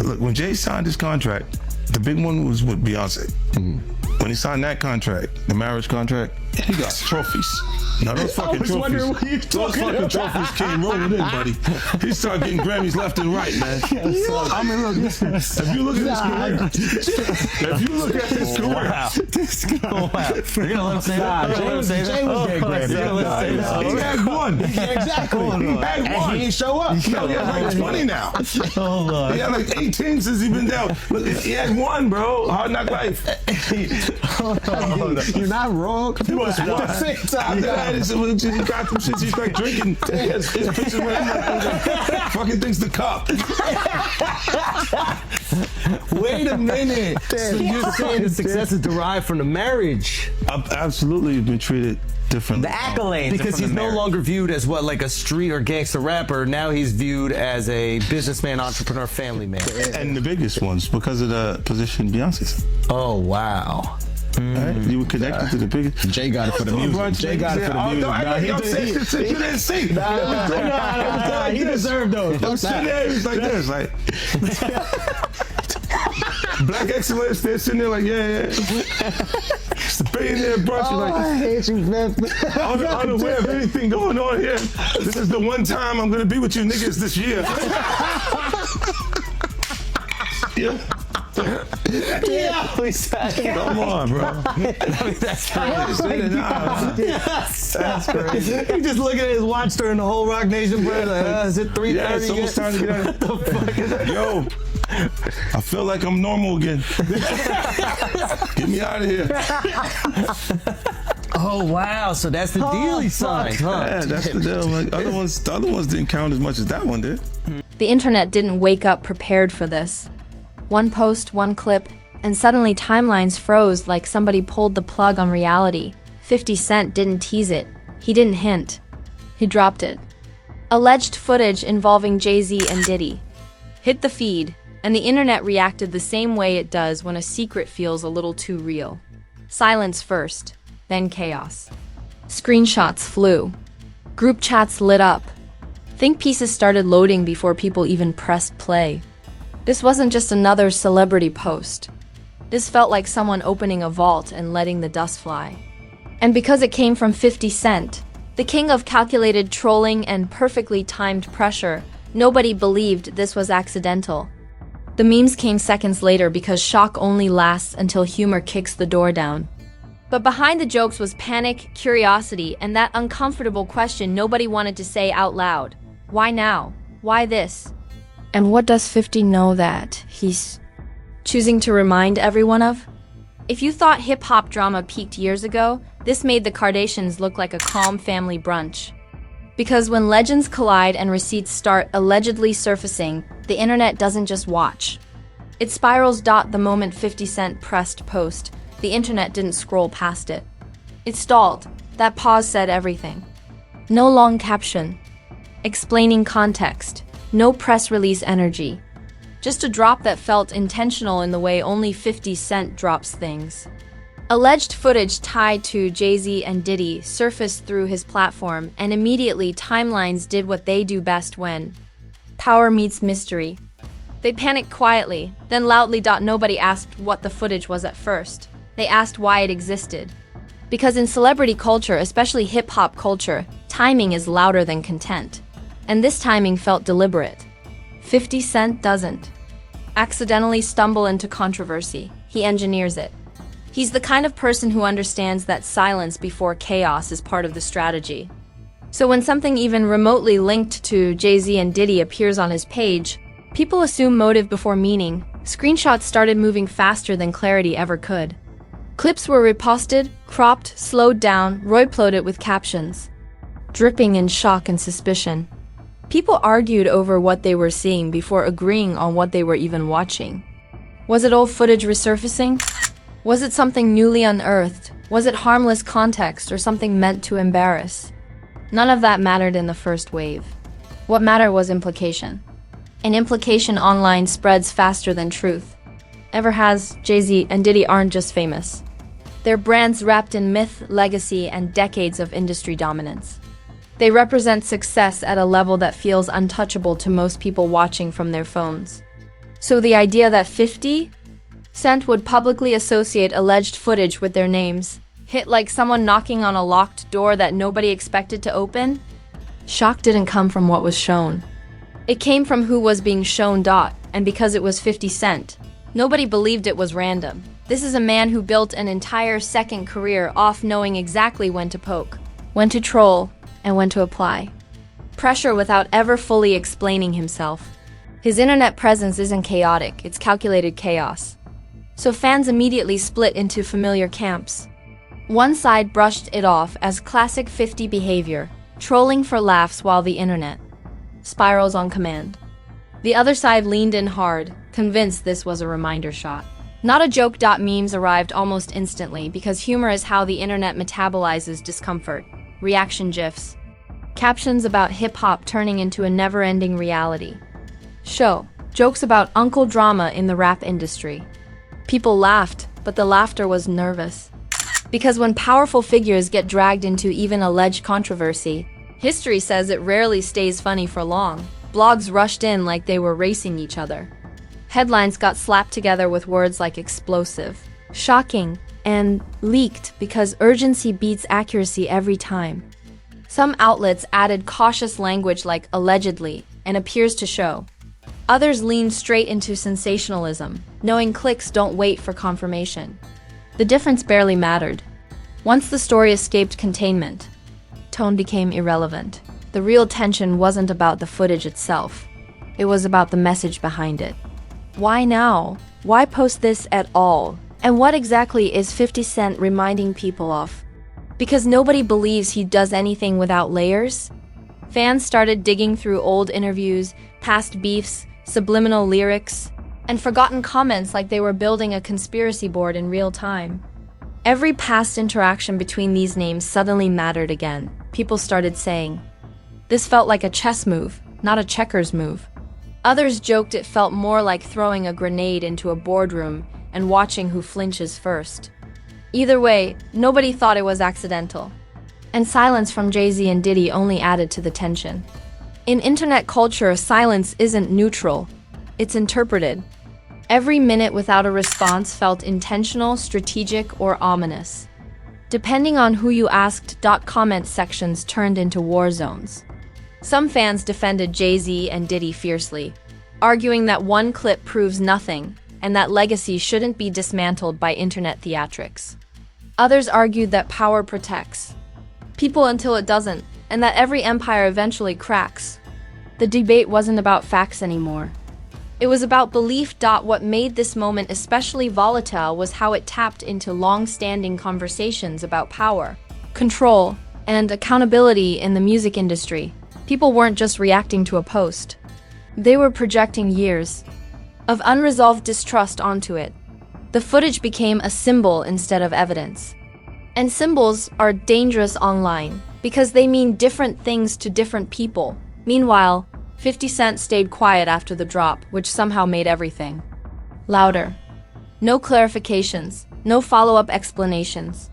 Look, when Jay signed his contract, the big one was with Beyonce. When he signed that contract, the marriage contract, he got trophies. Now those fucking trophies, trophies came rolling in, buddy. He started getting Grammys left and right, man. I mean, look, if you look at his career, You're gonna let him say that? Jay was getting Grammys. he had one. Exactly. He had And one. he didn't show up. He had like 20 now. Hold on. He had like 18 since he been down. Look, he had one, bro. Hard Knock Life. You're not wrong. He was one. At the same time, After that, he got them shits. He started drinking. His pictures went fucking things the cup. Wait a minute. So you're saying the success is derived from the marriage? I've absolutely been treated differently. The accolades. Because from he's the no marriage. longer viewed as what, like a street or gangster rapper. Now he's viewed as a businessman, entrepreneur, family man. And the biggest ones because of the position Beyonce's. Oh wow. Right? You were connected to the biggest. Jay got it for the music. Jay got it for the music. You didn't see. He deserved those. I'm sitting there, he was like this, like Black excellence. They're sitting there like, yeah. It's the billionaire brunch. Like, I hate you, man. unaware of anything going on here. This is the one time I'm gonna be with you niggas this year. Yeah. Come on, bro. That's crazy. That's crazy. He just looking at his watch during the whole Rock Nation break. Like, is it 3:30? Yeah, it's almost time to get out. What the fuck is that? Yo, I feel like I'm normal again. Get me out of here. Oh wow! So that's the deal he signed, huh? Yeah, that's the deal. Like, the other ones didn't count as much as that one did. The internet didn't wake up prepared for this. One post, one clip, and suddenly timelines froze like somebody pulled the plug on reality. 50 Cent didn't tease it. He didn't hint. He dropped it. Alleged footage involving Jay-Z and Diddy hit the feed, and the internet reacted the same way it does when a secret feels a little too real. Silence first, then chaos. Screenshots flew. Group chats lit up. Think pieces started loading before people even pressed play. This wasn't just another celebrity post. This felt like someone opening a vault and letting the dust fly. And because it came from 50 Cent, the king of calculated trolling and perfectly timed pressure, nobody believed this was accidental. The memes came seconds later because shock only lasts until humor kicks the door down. But behind the jokes was panic, curiosity, and that uncomfortable question nobody wanted to say out loud. Why now? Why this? And what does 50 know that he's choosing to remind everyone of? If you thought hip-hop drama peaked years ago, this made the Kardashians look like a calm family brunch. Because when legends collide and receipts start allegedly surfacing, the internet doesn't just watch. It spirals. The moment 50 Cent pressed post, the internet didn't scroll past it. It stalled. That pause said everything. No long caption. Explaining context. No press release energy. Just a drop that felt intentional in the way only 50 Cent drops things. Alleged footage tied to Jay-Z and Diddy surfaced through his platform, and immediately timelines did what they do best when power meets mystery. They panicked quietly, then loudly. Nobody asked what the footage was at first. They asked why it existed. Because in celebrity culture, especially hip-hop culture, timing is louder than content. And this timing felt deliberate. 50 Cent doesn't accidentally stumble into controversy. He engineers it. He's the kind of person who understands that silence before chaos is part of the strategy. So when something even remotely linked to Jay-Z and Diddy appears on his page, people assume motive before meaning. Screenshots started moving faster than clarity ever could. Clips were reposted, cropped, slowed down, royploded with captions, dripping in shock and suspicion. People argued over what they were seeing before agreeing on what they were even watching. Was it old footage resurfacing? Was it something newly unearthed? Was it harmless context or something meant to embarrass? None of that mattered in the first wave. What mattered was implication. And implication online spreads faster than truth. Ever has. Jay-Z and Diddy aren't just famous. They're brands wrapped in myth, legacy, and decades of industry dominance. They represent success at a level that feels untouchable to most people watching from their phones. So the idea that 50 Cent would publicly associate alleged footage with their names hit like someone knocking on a locked door that nobody expected to open. Shock didn't come from what was shown. It came from who was being shown. And because it was 50 Cent, nobody believed it was random. This is a man who built an entire second career off knowing exactly when to poke, when to troll, and when to apply pressure without ever fully explaining himself. His internet presence isn't chaotic, it's calculated chaos. So fans immediately split into familiar camps. One side brushed it off as classic 50 behavior, trolling for laughs while the internet spirals on command. The other side leaned in hard, convinced this was a reminder shot. Not a joke. Memes arrived almost instantly because humor is how the internet metabolizes discomfort. Reaction GIFs. Captions about hip-hop turning into a never-ending reality. Jokes about uncle drama in the rap industry. People laughed, but the laughter was nervous. Because when powerful figures get dragged into even alleged controversy, history says it rarely stays funny for long. Blogs rushed in like they were racing each other. Headlines got slapped together with words like explosive, shocking, and leaked because urgency beats accuracy every time. Some outlets added cautious language like allegedly and appears to show. Others leaned straight into sensationalism, knowing clicks don't wait for confirmation. The difference barely mattered. Once the story escaped containment, tone became irrelevant. The real tension wasn't about the footage itself. It was about the message behind it. Why now? Why post this at all? And what exactly is 50 Cent reminding people of? Because nobody believes he does anything without layers? Fans started digging through old interviews, past beefs, subliminal lyrics, and forgotten comments like they were building a conspiracy board in real time. Every past interaction between these names suddenly mattered again. People started saying, "This felt like a chess move, not a checkers move." Others joked it felt more like throwing a grenade into a boardroom and watching who flinches first. Either way, nobody thought it was accidental. And silence from Jay-Z and Diddy only added to the tension. In internet culture, silence isn't neutral, it's interpreted. Every minute without a response felt intentional, strategic, or ominous. Depending on who you asked, comment sections turned into war zones. Some fans defended Jay-Z and Diddy fiercely, arguing that one clip proves nothing and that legacy shouldn't be dismantled by internet theatrics. Others argued that power protects people until it doesn't, and that every empire eventually cracks. The debate wasn't about facts anymore. It was about belief. What made this moment especially volatile was how it tapped into long-standing conversations about power, control, and accountability in the music industry. People weren't just reacting to a post. They were projecting years of unresolved distrust onto it. The footage became a symbol instead of evidence. And symbols are dangerous online because they mean different things to different people. Meanwhile, 50 Cent stayed quiet after the drop, which somehow made everything louder. No clarifications, no follow-up explanations.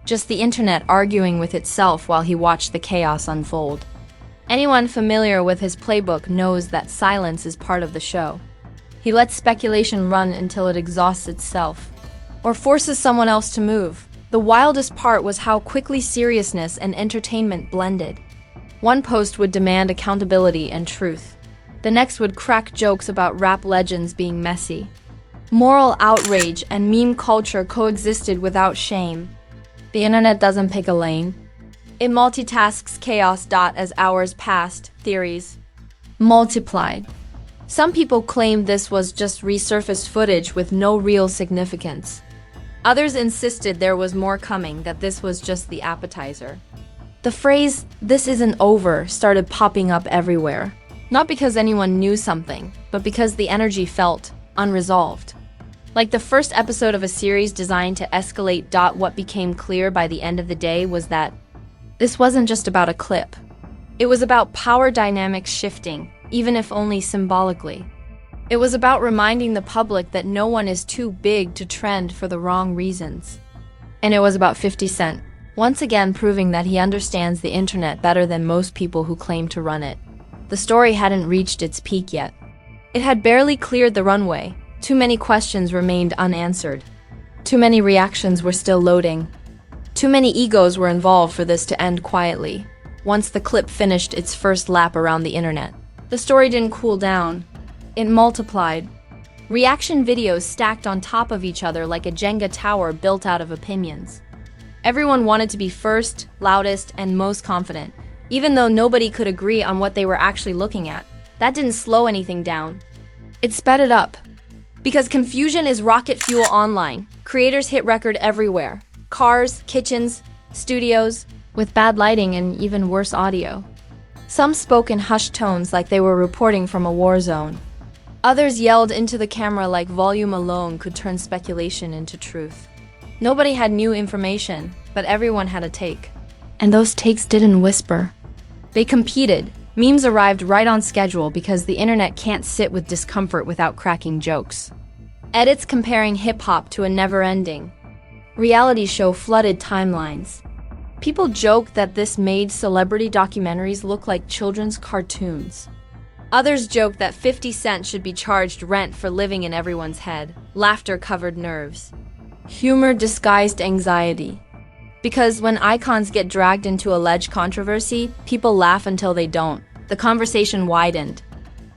Just the internet arguing with itself while he watched the chaos unfold. Anyone familiar with his playbook knows that silence is part of the show. He lets speculation run until it exhausts itself, or forces someone else to move. The wildest part was how quickly seriousness and entertainment blended. One post would demand accountability and truth. The next would crack jokes about rap legends being messy. Moral outrage and meme culture coexisted without shame. The internet doesn't pick a lane. It multitasks chaos. As hours passed, theories multiplied. Some people claimed this was just resurfaced footage with no real significance. Others insisted there was more coming, that this was just the appetizer. The phrase, "this isn't over," started popping up everywhere. Not because anyone knew something, but because the energy felt unresolved. Like the first episode of a series designed to escalate. What became clear by the end of the day was that this wasn't just about a clip. It was about power dynamics shifting, even if only symbolically. It was about reminding the public that no one is too big to trend for the wrong reasons. And it was about 50 Cent, once again proving that he understands the internet better than most people who claim to run it. The story hadn't reached its peak yet. It had barely cleared the runway. Too many questions remained unanswered. Too many reactions were still loading. Too many egos were involved for this to end quietly. Once the clip finished its first lap around the internet, the story didn't cool down. It multiplied. Reaction videos stacked on top of each other like a Jenga tower built out of opinions. Everyone wanted to be first, loudest, and most confident, even though nobody could agree on what they were actually looking at. That didn't slow anything down. It sped it up. Because confusion is rocket fuel online, creators hit record everywhere. Cars, kitchens, studios, with bad lighting and even worse audio. Some spoke in hushed tones like they were reporting from a war zone. Others yelled into the camera like volume alone could turn speculation into truth. Nobody had new information, but everyone had a take. And those takes didn't whisper. They competed. Memes arrived right on schedule because the internet can't sit with discomfort without cracking jokes. Edits comparing hip-hop to a never-ending reality show flooded timelines. People joked that this made celebrity documentaries look like children's cartoons. Others joked that 50 Cent should be charged rent for living in everyone's head. Laughter covered nerves. Humor disguised anxiety. Because when icons get dragged into alleged controversy, people laugh until they don't. The conversation widened.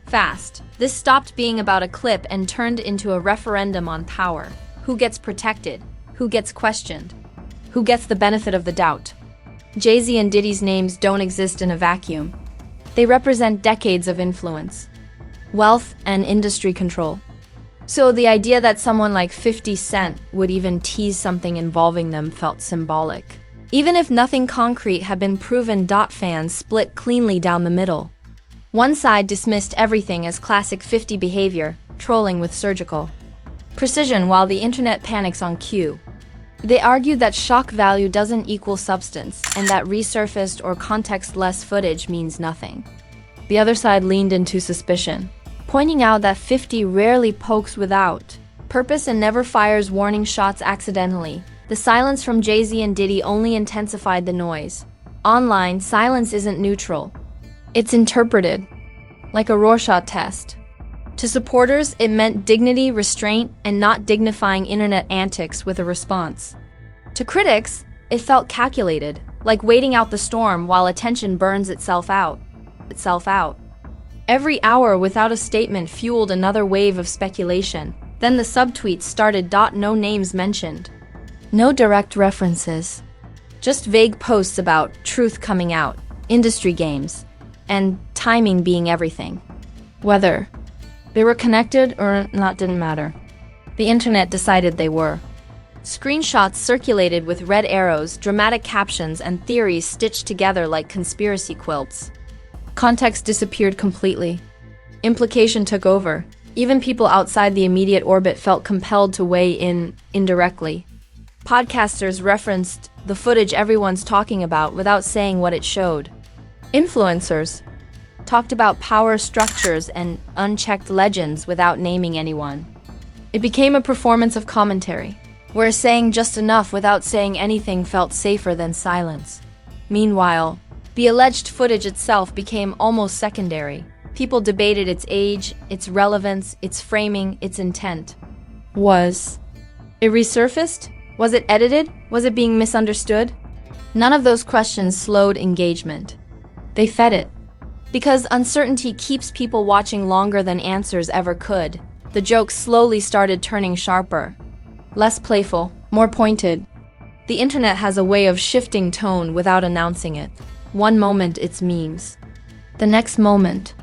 Fast. This stopped being about a clip and turned into a referendum on power. Who gets protected? Who gets questioned? Who gets the benefit of the doubt? Jay-Z and Diddy's names don't exist in a vacuum. They represent decades of influence, wealth, and industry control. So the idea that someone like 50 Cent would even tease something involving them felt symbolic. Even if nothing concrete had been proven, fans split cleanly down the middle. One side dismissed everything as classic 50 behavior, trolling with surgical precision while the internet panics on cue. They argued that shock value doesn't equal substance, and that resurfaced or context-less footage means nothing. The other side leaned into suspicion, pointing out that 50 rarely pokes without purpose and never fires warning shots accidentally. The silence from Jay-Z and Diddy only intensified the noise. Online, silence isn't neutral. It's interpreted, like a Rorschach test. To supporters, it meant dignity, restraint, and not dignifying internet antics with a response. To critics, it felt calculated, like waiting out the storm while attention burns itself out. Every hour without a statement fueled another wave of speculation. Then the subtweets started. No names mentioned. No direct references. Just vague posts about truth coming out, industry games, and timing being everything. Whether they were connected or not didn't matter. The internet decided they were. Screenshots circulated with red arrows, dramatic captions, and theories stitched together like conspiracy quilts. Context disappeared completely. Implication took over. Even people outside the immediate orbit felt compelled to weigh in indirectly. Podcasters referenced the footage everyone's talking about without saying what it showed. Influencers talked about power structures and unchecked legends without naming anyone. It became a performance of commentary, where saying just enough without saying anything felt safer than silence. Meanwhile, the alleged footage itself became almost secondary. People debated its age, its relevance, its framing, its intent. Was it resurfaced? Was it edited? Was it being misunderstood? None of those questions slowed engagement. They fed it. Because uncertainty keeps people watching longer than answers ever could, the jokes slowly started turning sharper. Less playful, more pointed. The internet has a way of shifting tone without announcing it. One moment it's memes. The next moment,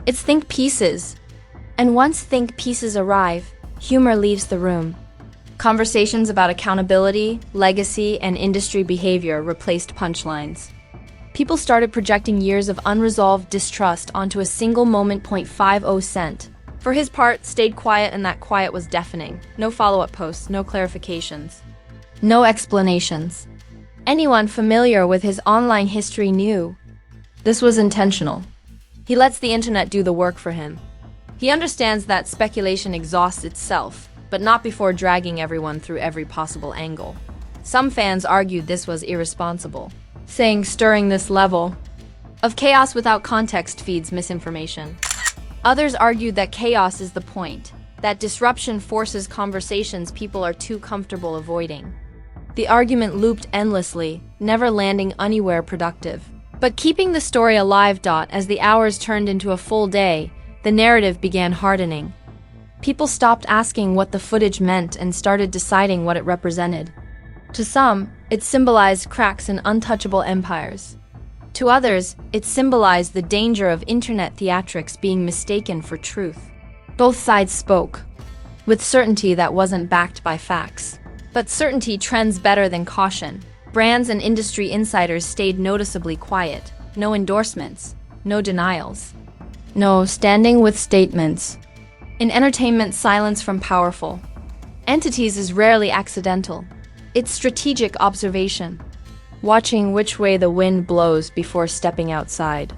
it's think pieces. And once think pieces arrive, humor leaves the room. Conversations about accountability, legacy, and industry behavior replaced punchlines. People started projecting years of unresolved distrust onto a single moment. 50 Cent, for his part, stayed quiet, and that quiet was deafening. No follow-up posts, no clarifications, no explanations. Anyone familiar with his online history knew this was intentional. He lets the internet do the work for him. He understands that speculation exhausts itself, but not before dragging everyone through every possible angle. Some fans argued this was irresponsible, saying stirring this level of chaos without context feeds misinformation. Others argued that chaos is the point, that disruption forces conversations people are too comfortable avoiding. The argument looped endlessly, never landing anywhere productive. But keeping the story alive. As the hours turned into a full day, the narrative began hardening. People stopped asking what the footage meant and started deciding what it represented. To some, it symbolized cracks in untouchable empires. To others, it symbolized the danger of internet theatrics being mistaken for truth. Both sides spoke, with certainty that wasn't backed by facts. But certainty trends better than caution. Brands and industry insiders stayed noticeably quiet. No endorsements, no denials. No standing with statements. In entertainment, silence from powerful entities is rarely accidental. It's strategic observation, watching which way the wind blows before stepping outside.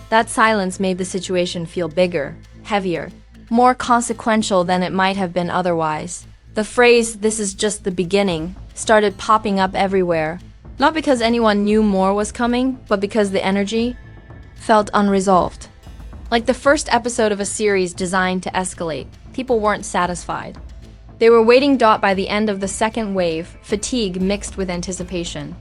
That silence made the situation feel bigger, heavier, more consequential than it might have been otherwise. The phrase, "this is just the beginning," started popping up everywhere, not because anyone knew more was coming, but because the energy felt unresolved. Like the first episode of a series designed to escalate, people weren't satisfied. They were waiting. By the end of the second wave, fatigue mixed with anticipation.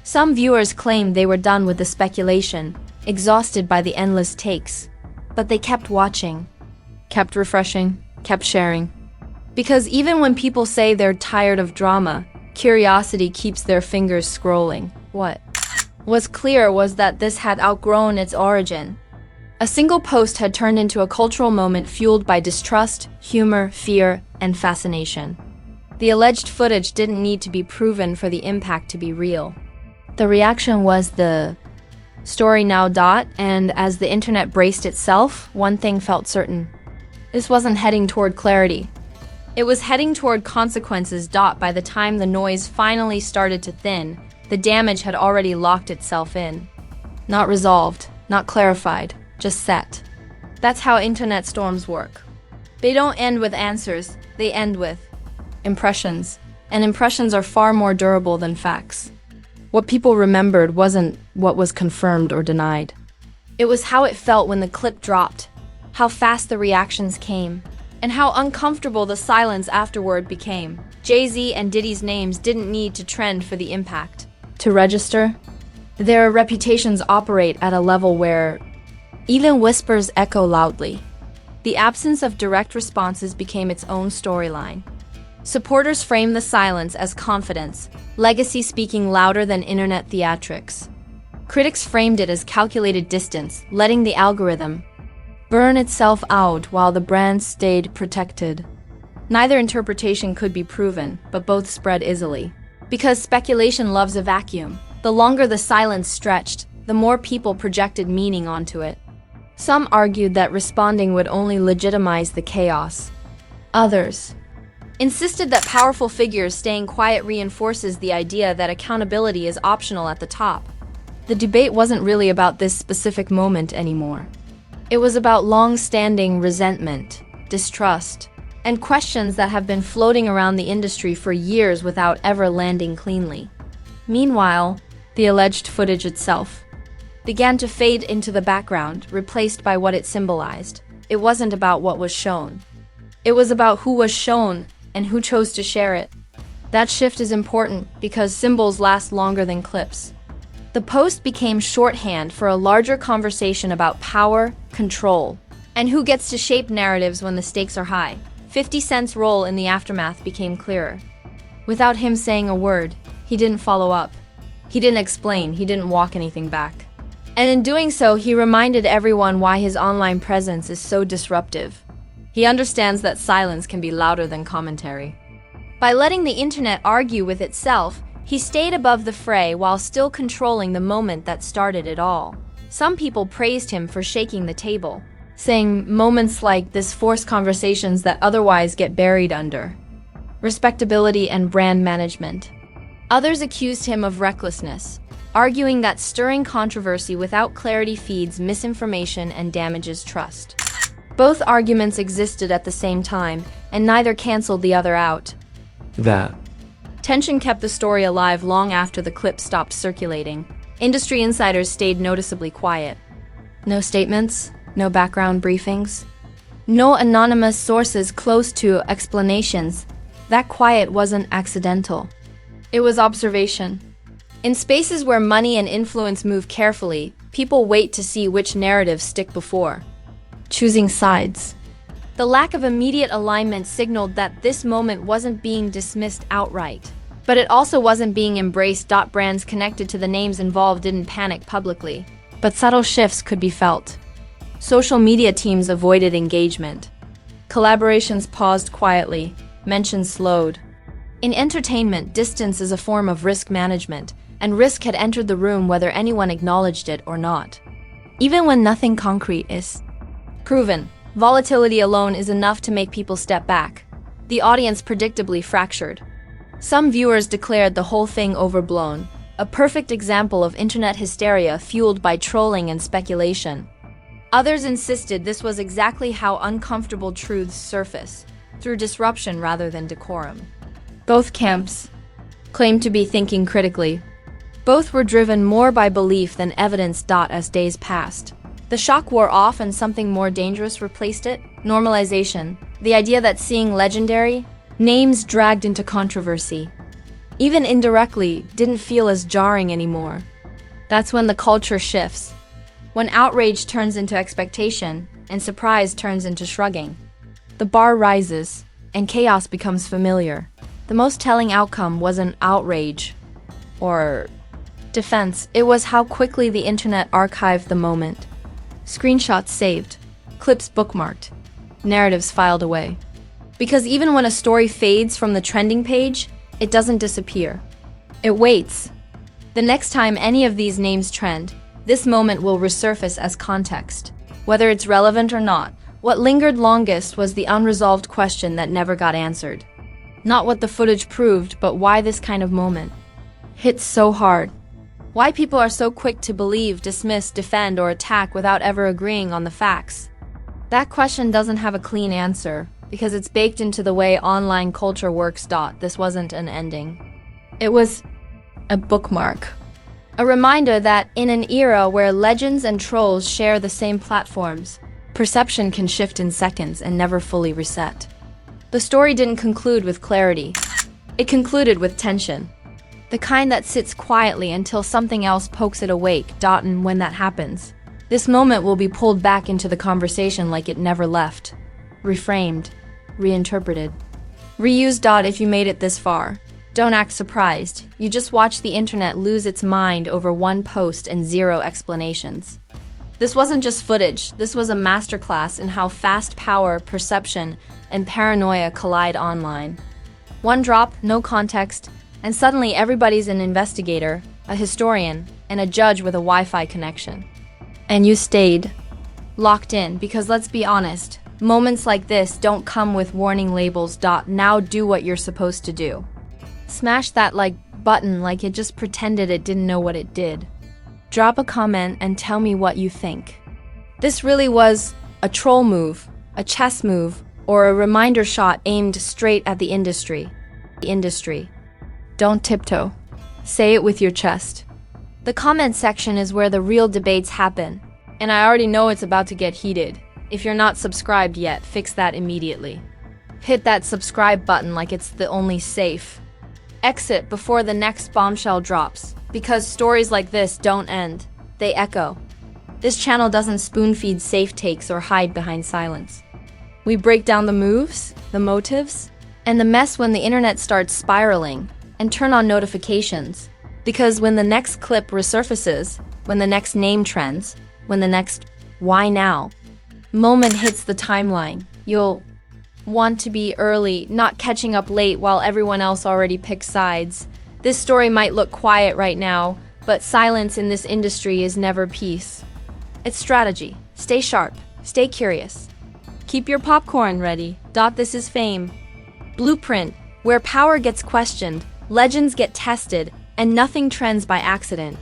Some viewers claimed they were done with the speculation, exhausted by the endless takes. But they kept watching, kept refreshing, kept sharing. Because even when people say they're tired of drama, curiosity keeps their fingers scrolling. What was clear was that this had outgrown its origin. A single post had turned into a cultural moment fueled by distrust, humor, fear, and fascination. The alleged footage didn't need to be proven for the impact to be real. The reaction was the story now. And as the internet braced itself, one thing felt certain. This wasn't heading toward clarity. It was heading toward consequences. By the time the noise finally started to thin, the damage had already locked itself in. Not resolved, not clarified, just set. That's how internet storms work. They don't end with answers, they end with impressions. And impressions are far more durable than facts. What people remembered wasn't what was confirmed or denied. It was how it felt when the clip dropped, how fast the reactions came, and how uncomfortable the silence afterward became. Jay-Z and Diddy's names didn't need to trend for the impact to register. Their reputations operate at a level where even whispers echo loudly. The absence of direct responses became its own storyline. Supporters framed the silence as confidence, legacy speaking louder than internet theatrics. Critics framed it as calculated distance, letting the algorithm burn itself out while the brand stayed protected. Neither interpretation could be proven, but both spread easily. Because speculation loves a vacuum, the longer the silence stretched, the more people projected meaning onto it. Some argued that responding would only legitimize the chaos. Others insisted that powerful figures staying quiet reinforces the idea that accountability is optional at the top. The debate wasn't really about this specific moment anymore. It was about long-standing resentment, distrust, and questions that have been floating around the industry for years without ever landing cleanly. Meanwhile, the alleged footage itself began to fade into the background, replaced by what it symbolized. It wasn't about what was shown. It was about who was shown and who chose to share it. That shift is important because symbols last longer than clips. The post became shorthand for a larger conversation about power, control, and who gets to shape narratives when the stakes are high. 50 Cent's role in the aftermath became clearer. Without him saying a word, he didn't follow up. He didn't explain, he didn't walk anything back. And in doing so, he reminded everyone why his online presence is so disruptive. He understands that silence can be louder than commentary. By letting the internet argue with itself, he stayed above the fray while still controlling the moment that started it all. Some people praised him for shaking the table, saying moments like this force conversations that otherwise get buried under respectability and brand management. Others accused him of recklessness, arguing that stirring controversy without clarity feeds misinformation and damages trust. Both arguments existed at the same time, and neither canceled the other out. Tension kept the story alive long after the clip stopped circulating. Industry insiders stayed noticeably quiet. No statements, no background briefings, No anonymous sources close to explanations. That quiet wasn't accidental. It was observation. In spaces where money and influence move carefully, people wait to see which narratives stick before choosing sides. The lack of immediate alignment signaled that this moment wasn't being dismissed outright. But it also wasn't being embraced. Brands connected to the names involved didn't panic publicly. But subtle shifts could be felt. Social media teams avoided engagement. Collaborations paused quietly. Mentions slowed. In entertainment, distance is a form of risk management, and risk had entered the room whether anyone acknowledged it or not. Even when nothing concrete is proven, volatility alone is enough to make people step back. The audience predictably fractured. Some viewers declared the whole thing overblown, a perfect example of internet hysteria fueled by trolling and speculation. Others insisted this was exactly how uncomfortable truths surface, through disruption rather than decorum. Both camps claimed to be thinking critically. Both were driven more by belief than evidence. As days passed, the shock wore off and something more dangerous replaced it: normalization, the idea that seeing legendary names dragged into controversy, even indirectly, didn't feel as jarring anymore. That's when the culture shifts. When outrage turns into expectation, and surprise turns into shrugging. The bar rises, and chaos becomes familiar. The most telling outcome wasn't outrage or defense, it was how quickly the internet archived the moment. Screenshots saved, clips bookmarked, narratives filed away. Because even when a story fades from the trending page, it doesn't disappear. It waits. The next time any of these names trend, this moment will resurface as context. Whether it's relevant or not, what lingered longest was the unresolved question that never got answered. Not what the footage proved, but why this kind of moment hits so hard. Why people are so quick to believe, dismiss, defend, or attack without ever agreeing on the facts. That question doesn't have a clean answer, because it's baked into the way online culture works. This wasn't an ending. It was a bookmark. A reminder that in an era where legends and trolls share the same platforms, perception can shift in seconds and never fully reset. The story didn't conclude with clarity. It concluded with tension. The kind that sits quietly until something else pokes it awake. And when that happens, this moment will be pulled back into the conversation like it never left. Reframed, reinterpreted, reused. If you made it this far, don't act surprised. You just watched the internet lose its mind over one post and zero explanations. This wasn't just footage, this was a masterclass in how fast power, perception, and paranoia collide online. One drop, no context, and suddenly everybody's an investigator, a historian, and a judge with a Wi-Fi connection. And you stayed locked in because, let's be honest, moments like this don't come with warning labels. Now do what you're supposed to do. Smash that like button like it just pretended it didn't know what it did. Drop a comment and tell me what you think. This really was a troll move, a chess move, or a reminder shot aimed straight at the industry. Don't tiptoe. Say it with your chest. The comment section is where the real debates happen, and I already know it's about to get heated. If you're not subscribed yet, fix that immediately. Hit that subscribe button like it's the only safe. Exit before the next bombshell drops, because stories like this don't end, they echo. This channel doesn't spoon-feed safe takes or hide behind silence. We break down the moves, the motives, and the mess when the internet starts spiraling, and turn on notifications. Because when the next clip resurfaces, when the next name trends, when the next why now moment hits the timeline, you'll want to be early, not catching up late while everyone else already picks sides. This story might look quiet right now, but silence in this industry is never peace. It's strategy. Stay sharp. Stay curious. Keep your popcorn ready. This is Fame. Blueprint, where power gets questioned, legends get tested, and nothing trends by accident.